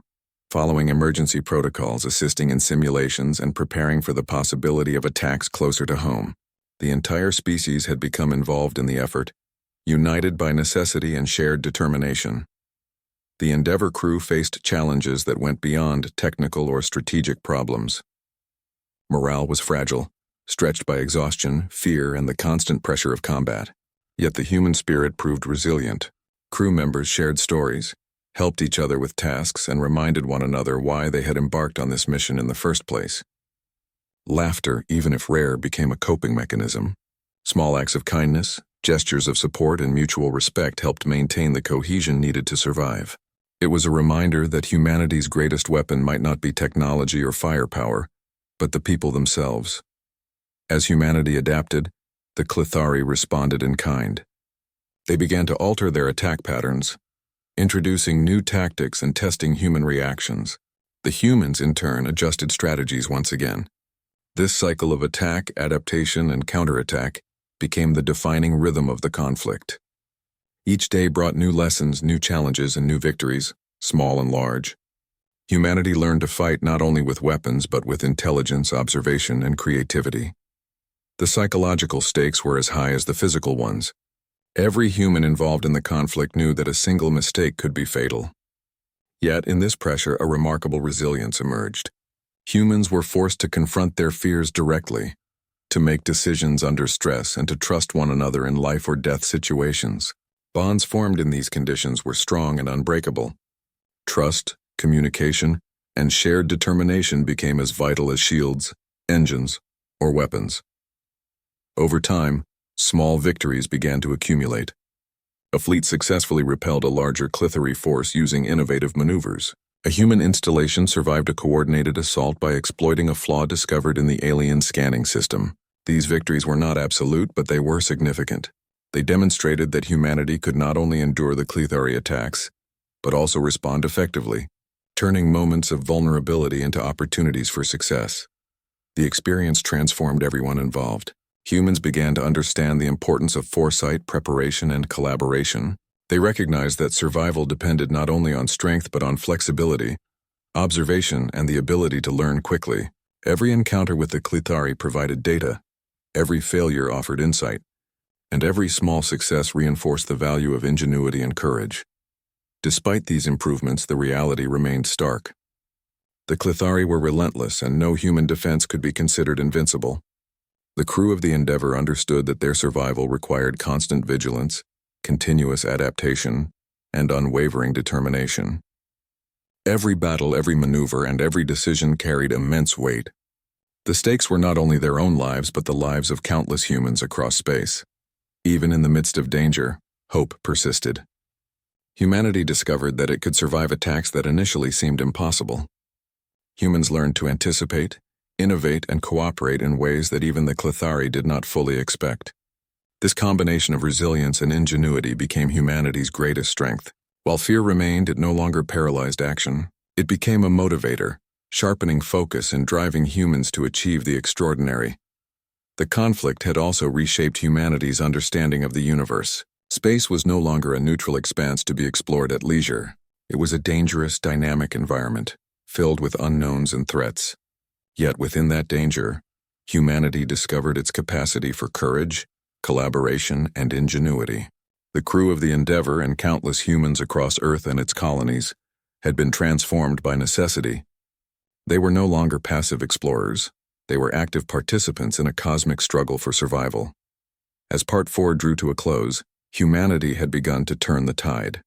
following emergency protocols, assisting in simulations, and preparing for the possibility of attacks closer to home. The entire species had become involved in the effort, united by necessity and shared determination. The Endeavour crew faced challenges that went beyond technical or strategic problems. Morale was fragile, stretched by exhaustion, fear, and the constant pressure of combat. Yet the human spirit proved resilient. Crew members shared stories, helped each other with tasks, and reminded one another why they had embarked on this mission in the first place. Laughter, even if rare, became a coping mechanism. Small acts of kindness, gestures of support, and mutual respect helped maintain the cohesion needed to survive. It was a reminder that humanity's greatest weapon might not be technology or firepower, but the people themselves. As humanity adapted, the Clethari responded in kind. They began to alter their attack patterns, introducing new tactics and testing human reactions. The humans, in turn, adjusted strategies once again. This cycle of attack, adaptation, and counterattack became the defining rhythm of the conflict. Each day brought new lessons, new challenges, and new victories, small and large. Humanity learned to fight not only with weapons but with intelligence, observation, and creativity. The psychological stakes were as high as the physical ones. Every human involved in the conflict knew that a single mistake could be fatal. Yet, in this pressure, a remarkable resilience emerged. Humans were forced to confront their fears directly, to make decisions under stress, and to trust one another in life or death situations. Bonds formed in these conditions were strong and unbreakable. Trust, communication, and shared determination became as vital as shields, engines, or weapons. Over time, small victories began to accumulate. A fleet successfully repelled a larger Clethari force using innovative maneuvers. A human installation survived a coordinated assault by exploiting a flaw discovered in the alien scanning system. These victories were not absolute, but they were significant. They demonstrated that humanity could not only endure the Clethari attacks, but also respond effectively, turning moments of vulnerability into opportunities for success. The experience transformed everyone involved. Humans began to understand the importance of foresight, preparation, and collaboration. They recognized that survival depended not only on strength but on flexibility, observation, and the ability to learn quickly. Every encounter with the Clethari provided data, Every failure offered insight, and every small success reinforced the value of ingenuity and courage. Despite these improvements, the reality remained stark. The Clethari were relentless, and no human defense could be considered invincible. The crew of the Endeavour understood that their survival required constant vigilance, continuous adaptation, and unwavering determination. Every battle, every maneuver, and every decision carried immense weight. The stakes were not only their own lives, but the lives of countless humans across space. Even in the midst of danger, hope persisted. Humanity discovered that it could survive attacks that initially seemed impossible. Humans learned to anticipate, innovate, and cooperate in ways that even the Clethari did not fully expect. This combination of resilience and ingenuity became humanity's greatest strength. While fear remained, it no longer paralyzed action. It became a motivator, sharpening focus and driving humans to achieve the extraordinary. The conflict had also reshaped humanity's understanding of the universe. Space was no longer a neutral expanse to be explored at leisure. It was a dangerous, dynamic environment, filled with unknowns and threats. Yet within that danger, humanity discovered its capacity for courage, collaboration, and ingenuity. The crew of the Endeavour and countless humans across Earth and its colonies had been transformed by necessity. They were no longer passive explorers. They were active participants in a cosmic struggle for survival. As Part 4 drew to a close, humanity had begun to turn the tide.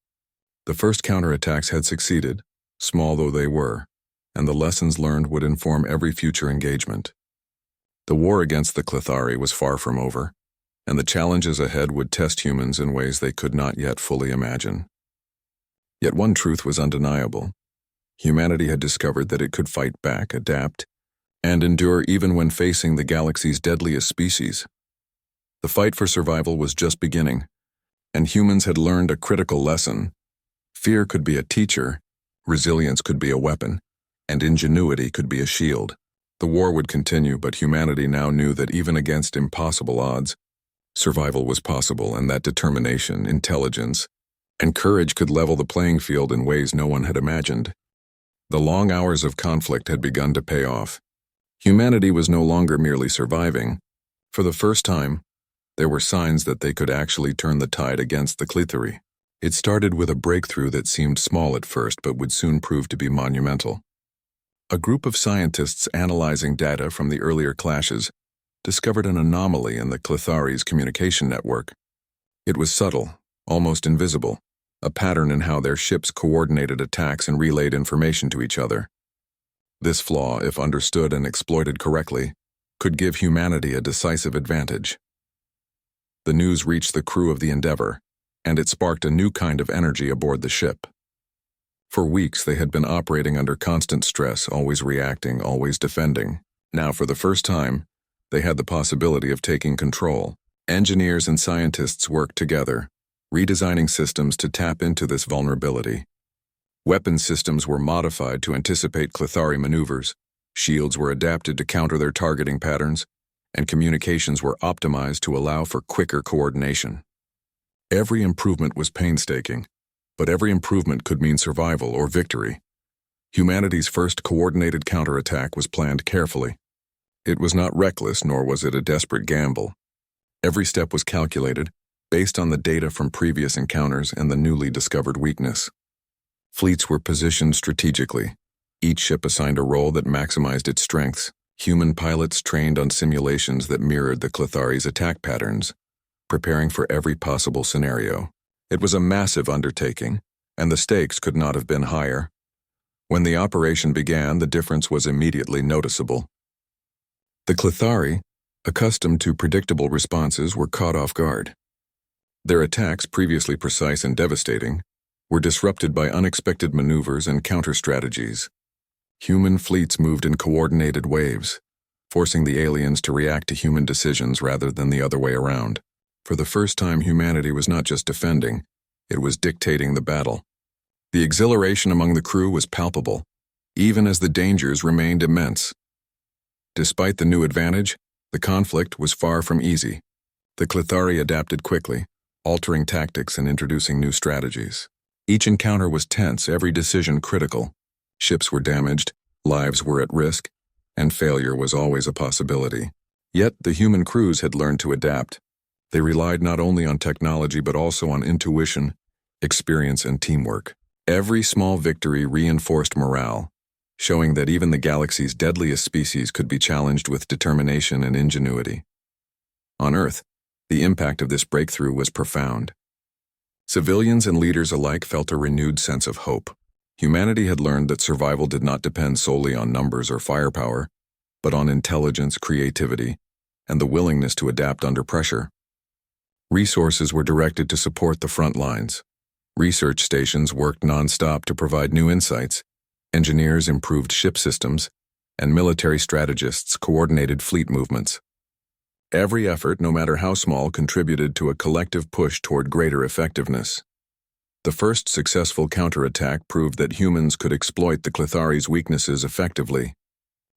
The first counterattacks had succeeded, small though they were, and the lessons learned would inform every future engagement. The war against the Clethari was far from over, and the challenges ahead would test humans in ways they could not yet fully imagine. Yet one truth was undeniable. Humanity had discovered that it could fight back, adapt, and endure even when facing the galaxy's deadliest species. The fight for survival was just beginning, and humans had learned a critical lesson. Fear could be a teacher, resilience could be a weapon, and ingenuity could be a shield. The war would continue, but humanity now knew that even against impossible odds, survival was possible, and that determination, intelligence, and courage could level the playing field in ways no one had imagined. The long hours of conflict had begun to pay off. Humanity was no longer merely surviving. For the first time, there were signs that they could actually turn the tide against the Clethari. It started with a breakthrough that seemed small at first but would soon prove to be monumental. A group of scientists analyzing data from the earlier clashes discovered an anomaly in the Clethari's communication network. It was subtle, almost invisible, a pattern in how their ships coordinated attacks and relayed information to each other. This flaw, if understood and exploited correctly, could give humanity a decisive advantage. The news reached the crew of the Endeavour, and it sparked a new kind of energy aboard the ship. For weeks, they had been operating under constant stress, always reacting, always defending. Now, for the first time, they had the possibility of taking control. Engineers and scientists worked together, redesigning systems to tap into this vulnerability. Weapon systems were modified to anticipate Clethari maneuvers, shields were adapted to counter their targeting patterns, and communications were optimized to allow for quicker coordination. Every improvement was painstaking, but every improvement could mean survival or victory. Humanity's first coordinated counterattack was planned carefully. It was not reckless, nor was it a desperate gamble. Every step was calculated, based on the data from previous encounters and the newly discovered weakness. Fleets were positioned strategically, each ship assigned a role that maximized its strengths. Human pilots trained on simulations that mirrored the Clethari's attack patterns, preparing for every possible scenario. It was a massive undertaking, and the stakes could not have been higher. When the operation began, the difference was immediately noticeable. The Clethari, accustomed to predictable responses, were caught off guard. Their attacks, previously precise and devastating, were disrupted by unexpected maneuvers and counter-strategies. Human fleets moved in coordinated waves, forcing the aliens to react to human decisions rather than the other way around. For the first time, humanity was not just defending, it was dictating the battle. The exhilaration among the crew was palpable, even as the dangers remained immense. Despite the new advantage, the conflict was far from easy. The Clethari adapted quickly, altering tactics and introducing new strategies. Each encounter was tense, every decision critical. Ships were damaged, lives were at risk, and failure was always a possibility. Yet, the human crews had learned to adapt. They relied not only on technology but also on intuition, experience, and teamwork. Every small victory reinforced morale, showing that even the galaxy's deadliest species could be challenged with determination and ingenuity. On Earth, the impact of this breakthrough was profound. Civilians and leaders alike felt a renewed sense of hope. Humanity had learned that survival did not depend solely on numbers or firepower, but on intelligence, creativity, and the willingness to adapt under pressure. Resources were directed to support the front lines. Research stations worked non-stop to provide new insights. Engineers improved ship systems, and military strategists coordinated fleet movements. Every effort, no matter how small, contributed to a collective push toward greater effectiveness. The first successful counterattack proved that humans could exploit the Clethari's weaknesses effectively.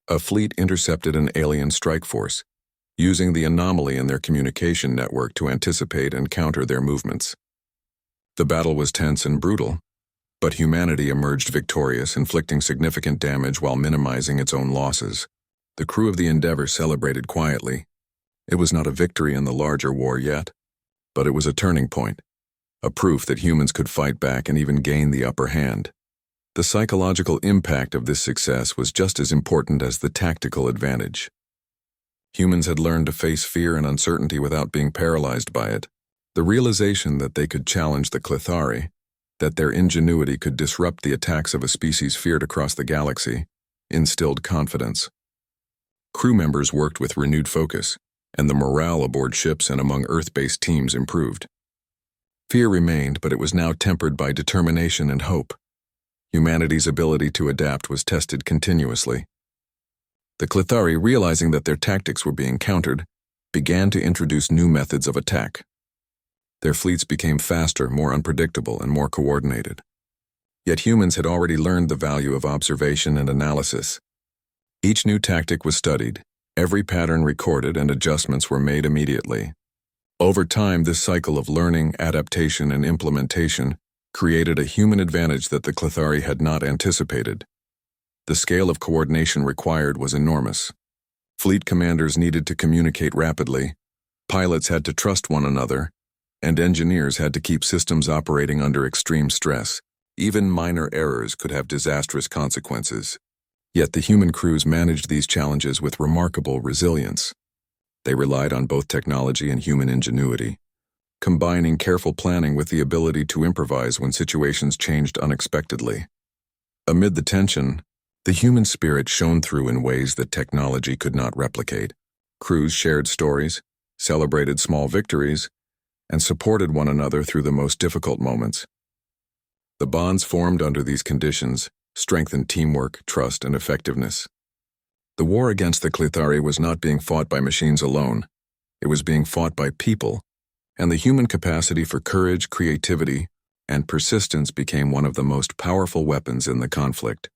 A fleet intercepted an alien strike force, using the anomaly in their communication network to anticipate and counter their movements. The battle was tense and brutal, but humanity emerged victorious, inflicting significant damage while minimizing its own losses. The crew of the Endeavor celebrated quietly. It was not a victory in the larger war yet, but it was a turning point, a proof that humans could fight back and even gain the upper hand. The psychological impact of this success was just as important as the tactical advantage. Humans had learned to face fear and uncertainty without being paralyzed by it. The realization that they could challenge the Clethari, that their ingenuity could disrupt the attacks of a species feared across the galaxy, instilled confidence. Crew members worked with renewed focus, and the morale aboard ships and among Earth-based teams improved. Fear remained, but it was now tempered by determination and hope. Humanity's ability to adapt was tested continuously. The Clethari, realizing that their tactics were being countered, began to introduce new methods of attack. Their fleets became faster, more unpredictable, and more coordinated. Yet humans had already learned the value of observation and analysis. Each new tactic was studied, every pattern recorded, and adjustments were made immediately. Over time, this cycle of learning, adaptation, and implementation created a human advantage that the Clethari had not anticipated. The scale of coordination required was enormous. Fleet commanders needed to communicate rapidly, pilots had to trust one another, and engineers had to keep systems operating under extreme stress. Even minor errors could have disastrous consequences. Yet the human crews managed these challenges with remarkable resilience. They relied on both technology and human ingenuity, combining careful planning with the ability to improvise when situations changed unexpectedly. Amid the tension, the human spirit shone through in ways that technology could not replicate. Crews shared stories, celebrated small victories, and supported one another through the most difficult moments. The bonds formed under these conditions strengthened teamwork, trust, and effectiveness. The war against the Clethari was not being fought by machines alone. It was being fought by people, and the human capacity for courage, creativity, and persistence became one of the most powerful weapons in the conflict.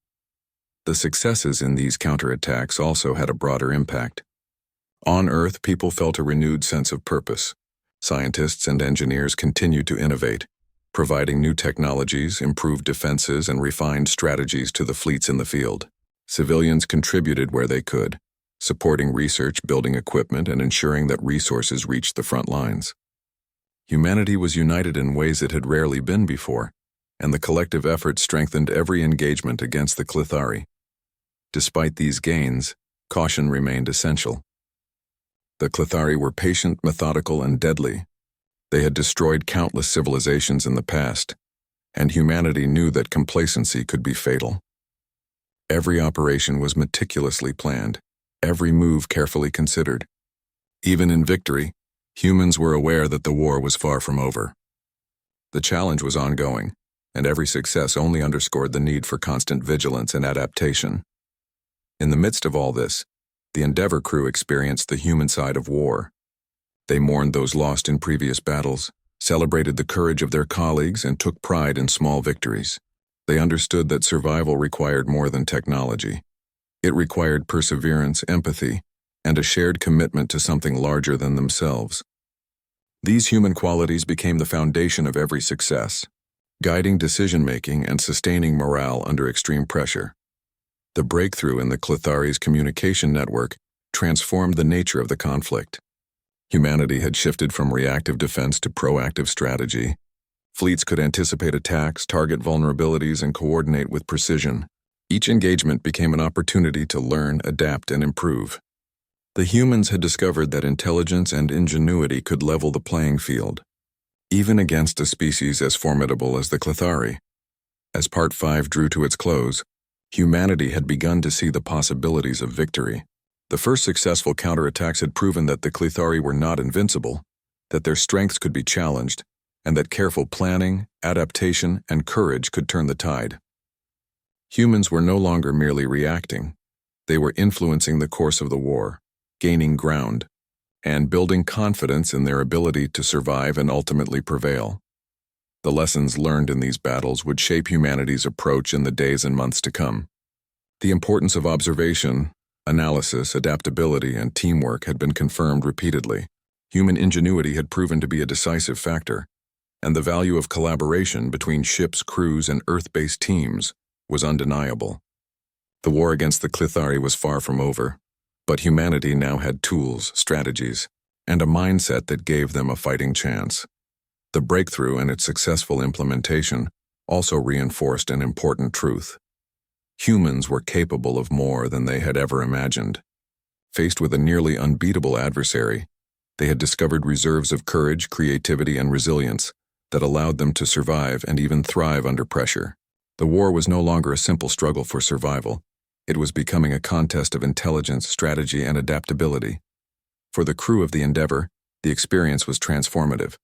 The successes in these counterattacks also had a broader impact. On Earth, people felt a renewed sense of purpose. Scientists and engineers continued to innovate, providing new technologies, improved defenses, and refined strategies to the fleets in the field. Civilians contributed where they could, supporting research, building equipment, and ensuring that resources reached the front lines. Humanity was united in ways it had rarely been before, and the collective effort strengthened every engagement against the Clethari. Despite these gains, caution remained essential. The Clethari were patient, methodical, and deadly. They had destroyed countless civilizations in the past, and humanity knew that complacency could be fatal. Every operation was meticulously planned, every move carefully considered. Even in victory, humans were aware that the war was far from over. The challenge was ongoing, and every success only underscored the need for constant vigilance and adaptation. In the midst of all this, the Endeavor crew experienced the human side of war. They mourned those lost in previous battles, celebrated the courage of their colleagues, and took pride in small victories. They understood that survival required more than technology. It required perseverance, empathy, and a shared commitment to something larger than themselves. These human qualities became the foundation of every success, guiding decision-making and sustaining morale under extreme pressure. The breakthrough in the Clethari's communication network transformed the nature of the conflict. Humanity had shifted from reactive defense to proactive strategy. Fleets could anticipate attacks, target vulnerabilities, and coordinate with precision. Each engagement became an opportunity to learn, adapt, and improve. The humans had discovered that intelligence and ingenuity could level the playing field, even against a species as formidable as the Clethari. As Part 5 drew to its close, humanity had begun to see the possibilities of victory. The first successful counterattacks had proven that the Clethari were not invincible, that their strengths could be challenged, and that careful planning, adaptation, and courage could turn the tide. Humans were no longer merely reacting. They were influencing the course of the war, gaining ground, and building confidence in their ability to survive and ultimately prevail. The lessons learned in these battles would shape humanity's approach in the days and months to come. The importance of observation, analysis, adaptability, and teamwork had been confirmed repeatedly. Human ingenuity had proven to be a decisive factor, and the value of collaboration between ships, crews, and Earth-based teams was undeniable. The war against the Clethari was far from over, but humanity now had tools, strategies, and a mindset that gave them a fighting chance. The breakthrough and its successful implementation also reinforced an important truth. Humans were capable of more than they had ever imagined. Faced with a nearly unbeatable adversary, they had discovered reserves of courage, creativity, and resilience that allowed them to survive and even thrive under pressure. The war was no longer a simple struggle for survival. It was becoming a contest of intelligence, strategy, and adaptability. For the crew of the Endeavor, the experience was transformative.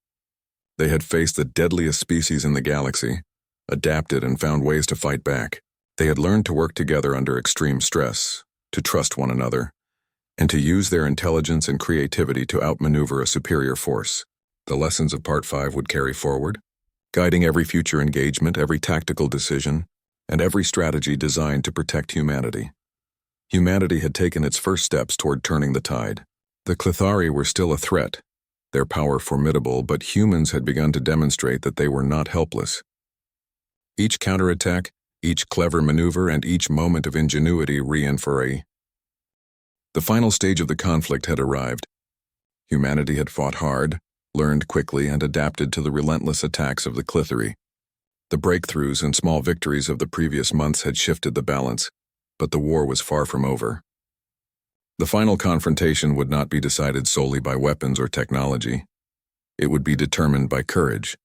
They had faced the deadliest species in the galaxy, adapted and found ways to fight back. They had learned to work together under extreme stress, to trust one another, and to use their intelligence and creativity to outmaneuver a superior force. The lessons of Part 5 would carry forward, guiding every future engagement, every tactical decision, and every strategy designed to protect humanity. Humanity had taken its first steps toward turning the tide. The Clethari were still a threat, their power formidable, but humans had begun to demonstrate that they were not helpless. Each counterattack, each clever maneuver, and each moment of ingenuity reinforced. The final stage of the conflict had arrived. Humanity had fought hard, learned quickly, and adapted to the relentless attacks of the Clethari. The breakthroughs and small victories of the previous months had shifted the balance, but the war was far from over. The final confrontation would not be decided solely by weapons or technology. It would be determined by courage,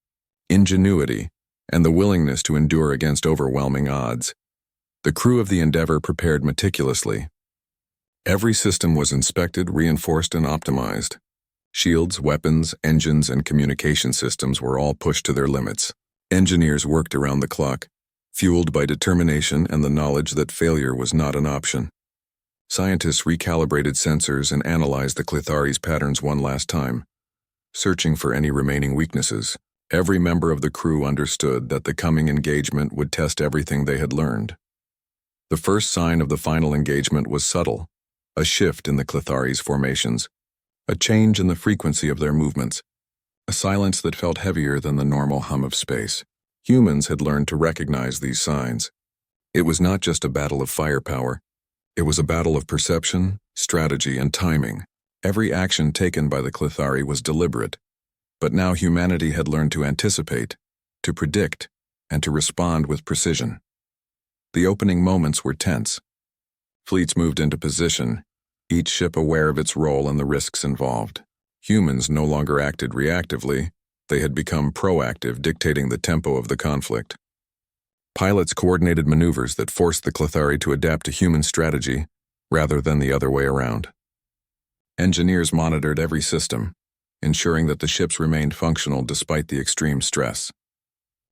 ingenuity, and the willingness to endure against overwhelming odds. The crew of the Endeavor prepared meticulously. Every system was inspected, reinforced, and optimized. Shields, weapons, engines, and communication systems were all pushed to their limits. Engineers worked around the clock, fueled by determination and the knowledge that failure was not an option. Scientists recalibrated sensors and analyzed the Clethari's patterns one last time, searching for any remaining weaknesses. Every member of the crew understood that the coming engagement would test everything they had learned. The first sign of the final engagement was subtle, a shift in the Clethari's formations, a change in the frequency of their movements, a silence that felt heavier than the normal hum of space. Humans had learned to recognize these signs. It was not just a battle of firepower. It was a battle of perception, strategy, and timing. Every action taken by the Clethari was deliberate, but now humanity had learned to anticipate, to predict, and to respond with precision. The opening moments were tense. Fleets moved into position, each ship aware of its role and the risks involved. Humans no longer acted reactively. They had become proactive, dictating the tempo of the conflict. Pilots coordinated maneuvers that forced the Clethari to adapt to human strategy rather than the other way around. Engineers monitored every system, ensuring that the ships remained functional despite the extreme stress.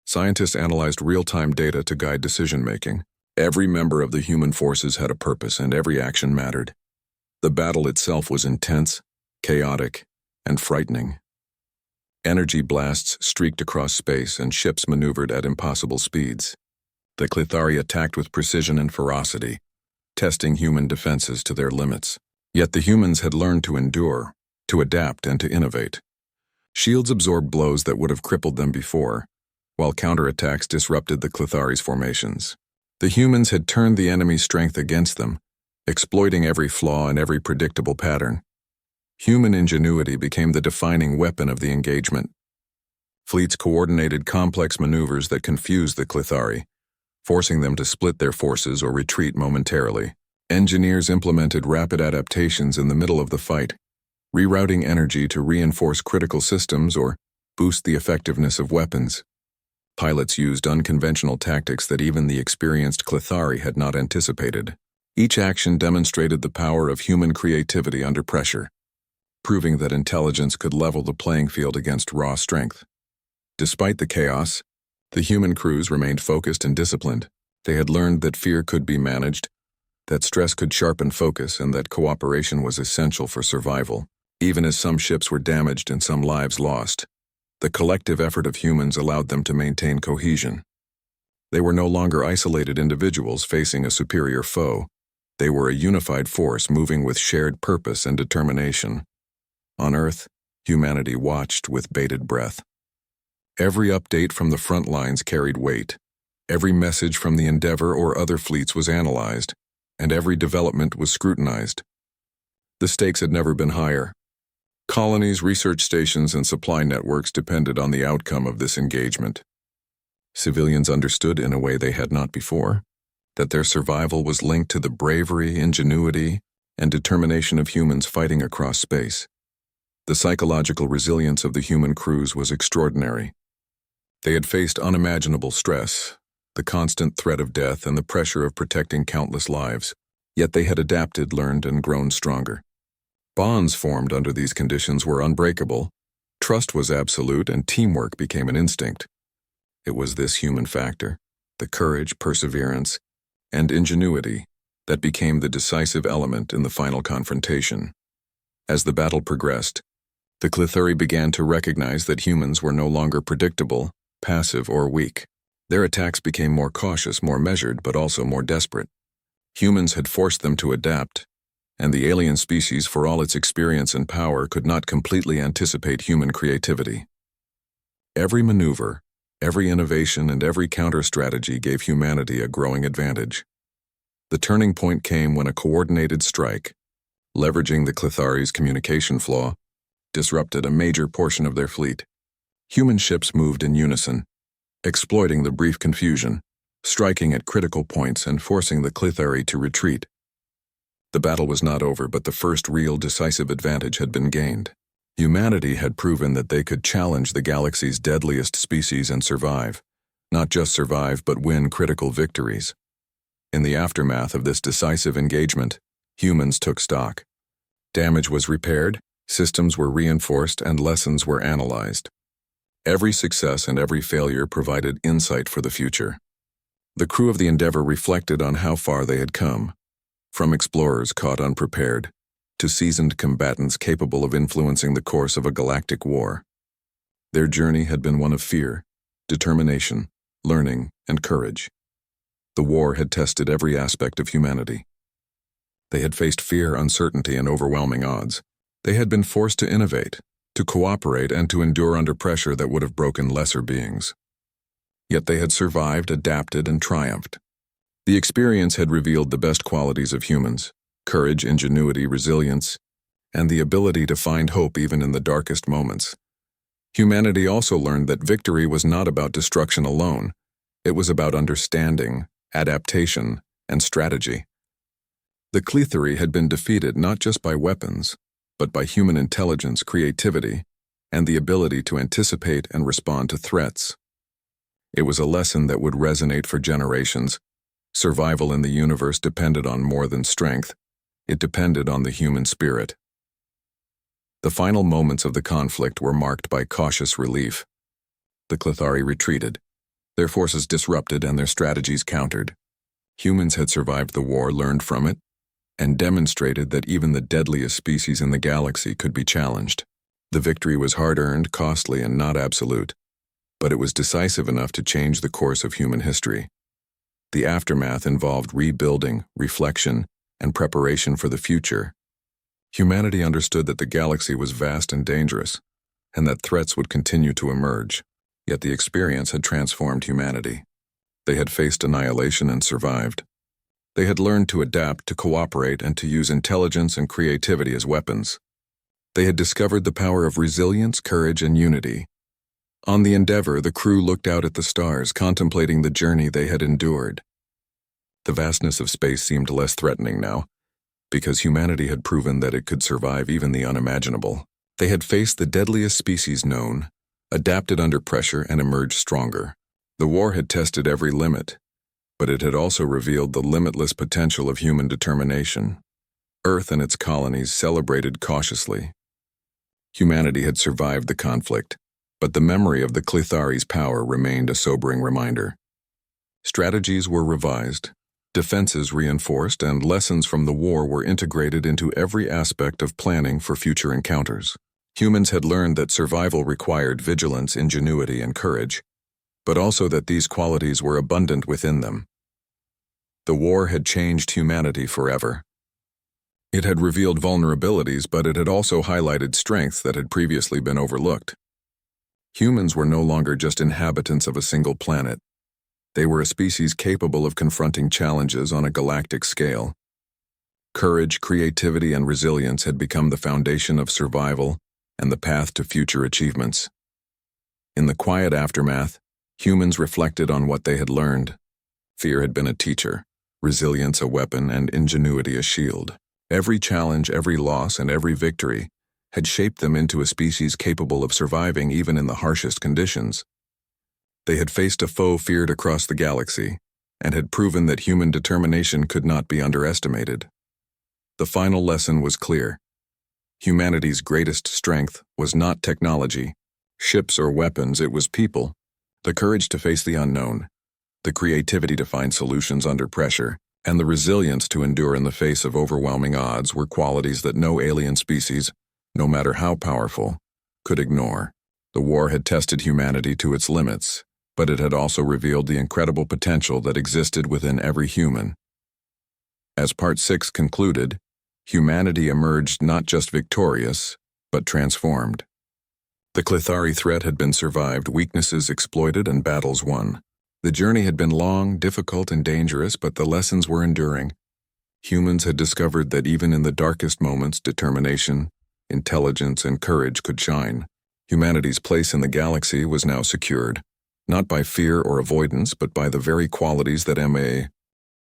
Scientists analyzed real-time data to guide decision-making. Every member of the human forces had a purpose, and every action mattered. The battle itself was intense, chaotic, and frightening. Energy blasts streaked across space, and ships maneuvered at impossible speeds. The Clethari attacked with precision and ferocity, testing human defenses to their limits. Yet the humans had learned to endure, to adapt, and to innovate. Shields absorbed blows that would have crippled them before, while counterattacks disrupted the Clethari's formations. The humans had turned the enemy's strength against them, exploiting every flaw and every predictable pattern. Human ingenuity became the defining weapon of the engagement. Fleets coordinated complex maneuvers that confused the Clithari, forcing them to split their forces or retreat momentarily. Engineers implemented rapid adaptations in the middle of the fight, rerouting energy to reinforce critical systems or boost the effectiveness of weapons. Pilots used unconventional tactics that even the experienced Clithari had not anticipated. Each action demonstrated the power of human creativity under pressure, proving that intelligence could level the playing field against raw strength. Despite the chaos, the human crews remained focused and disciplined. They had learned that fear could be managed, that stress could sharpen focus, and that cooperation was essential for survival. Even as some ships were damaged and some lives lost, the collective effort of humans allowed them to maintain cohesion. They were no longer isolated individuals facing a superior foe. They were a unified force moving with shared purpose and determination. On Earth, humanity watched with bated breath. Every update from the front lines carried weight. Every message from the Endeavor or other fleets was analyzed, and every development was scrutinized. The stakes had never been higher. Colonies, research stations, and supply networks depended on the outcome of this engagement. Civilians understood in a way they had not before that their survival was linked to the bravery, ingenuity, and determination of humans fighting across space. The psychological resilience of the human crews was extraordinary. They had faced unimaginable stress, the constant threat of death, and the pressure of protecting countless lives. Yet they had adapted, learned, and grown stronger. Bonds formed under these conditions were unbreakable, trust was absolute, and teamwork became an instinct. It was this human factor, the courage, perseverance, and ingenuity, that became the decisive element in the final confrontation. As the battle progressed, the Clithari began to recognize that humans were no longer predictable, passive, or weak. Their attacks became more cautious, more measured, but also more desperate. Humans had forced them to adapt, and the alien species, for all its experience and power, could not completely anticipate human creativity. Every maneuver, every innovation, and every counter-strategy gave humanity a growing advantage. The turning point came when a coordinated strike, leveraging the Clithari's communication flaw, disrupted a major portion of their fleet. Human ships moved in unison, exploiting the brief confusion, striking at critical points and forcing the Clithari to retreat. The battle was not over, but the first real decisive advantage had been gained. Humanity had proven that they could challenge the galaxy's deadliest species and survive. Not just survive, but win critical victories. In the aftermath of this decisive engagement, humans took stock. Damage was repaired, systems were reinforced, and lessons were analyzed. Every success and every failure provided insight for the future. The crew of the Endeavor reflected on how far they had come, from explorers caught unprepared to seasoned combatants capable of influencing the course of a galactic war. Their journey had been one of fear, determination, learning, and courage. The war had tested every aspect of humanity. They had faced fear, uncertainty, and overwhelming odds. They had been forced to innovate, to cooperate, and to endure under pressure that would have broken lesser beings. Yet they had survived, adapted, and triumphed. The experience had revealed the best qualities of humans: courage, ingenuity, resilience, and the ability to find hope even in the darkest moments. Humanity also learned that victory was not about destruction alone. It was about understanding, adaptation, and strategy. The Clithari had been defeated not just by weapons, but by human intelligence, creativity, and the ability to anticipate and respond to threats. It was a lesson that would resonate for generations. Survival in the universe depended on more than strength. It depended on the human spirit. The final moments of the conflict were marked by cautious relief. The Clithari retreated, their forces disrupted and their strategies countered. Humans had survived the war, learned from it, and demonstrated that even the deadliest species in the galaxy could be challenged. The victory was hard-earned, costly, and not absolute, but it was decisive enough to change the course of human history. The aftermath involved rebuilding, reflection, and preparation for the future. Humanity understood that the galaxy was vast and dangerous, and that threats would continue to emerge. Yet the experience had transformed humanity. They had faced annihilation and survived. They had learned to adapt, to cooperate, and to use intelligence and creativity as weapons. They had discovered the power of resilience, courage, and unity. On the Endeavour, the crew looked out at the stars, contemplating the journey they had endured. The vastness of space seemed less threatening now, because humanity had proven that it could survive even the unimaginable. They had faced the deadliest species known, adapted under pressure, and emerged stronger. The war had tested every limit, but it had also revealed the limitless potential of human determination. Earth and its colonies celebrated cautiously. Humanity had survived the conflict, but the memory of the Clithari's power remained a sobering reminder. Strategies were revised, defenses reinforced, and lessons from the war were integrated into every aspect of planning for future encounters. Humans had learned that survival required vigilance, ingenuity, and courage, but also that these qualities were abundant within them. The war had changed humanity forever. It had revealed vulnerabilities, but it had also highlighted strengths that had previously been overlooked. Humans were no longer just inhabitants of a single planet. They were a species capable of confronting challenges on a galactic scale. Courage, creativity, and resilience had become the foundation of survival and the path to future achievements. In the quiet aftermath, humans reflected on what they had learned. Fear had been a teacher, resilience a weapon, and ingenuity a shield. Every challenge, every loss, and every victory had shaped them into a species capable of surviving even in the harshest conditions. They had faced a foe feared across the galaxy, and had proven that human determination could not be underestimated. The final lesson was clear. Humanity's greatest strength was not technology, ships, or weapons, it was people. The courage to face the unknown, the creativity to find solutions under pressure, and the resilience to endure in the face of overwhelming odds were qualities that no alien species, no matter how powerful, could ignore. The war had tested humanity to its limits, but it had also revealed the incredible potential that existed within every human. As Part 6 concluded, humanity emerged not just victorious, but transformed. The Clithari threat had been survived, weaknesses exploited, and battles won. The journey had been long, difficult, and dangerous, but the lessons were enduring. Humans had discovered that even in the darkest moments, determination, intelligence, and courage could shine. Humanity's place in the galaxy was now secured, not by fear or avoidance, but by the very qualities that